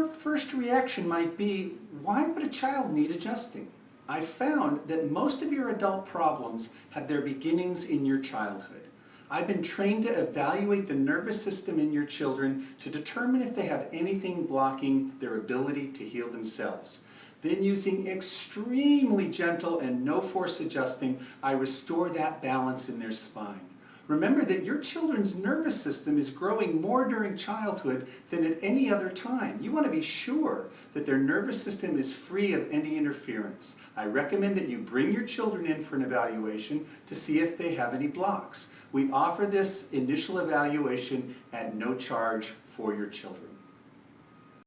your first reaction might be, why would a child need adjusting? I found that most of your adult problems have their beginnings in your childhood. I've been trained to evaluate the nervous system in your children to determine if they have anything blocking their ability to heal themselves. Then, using extremely gentle and no force adjusting, I restore that balance in their spine. Remember that your children's nervous system is growing more during childhood than at any other time. You want to be sure that their nervous system is free of any interference. I recommend that you bring your children in for an evaluation to see if they have any blocks. We offer this initial evaluation at no charge for your children.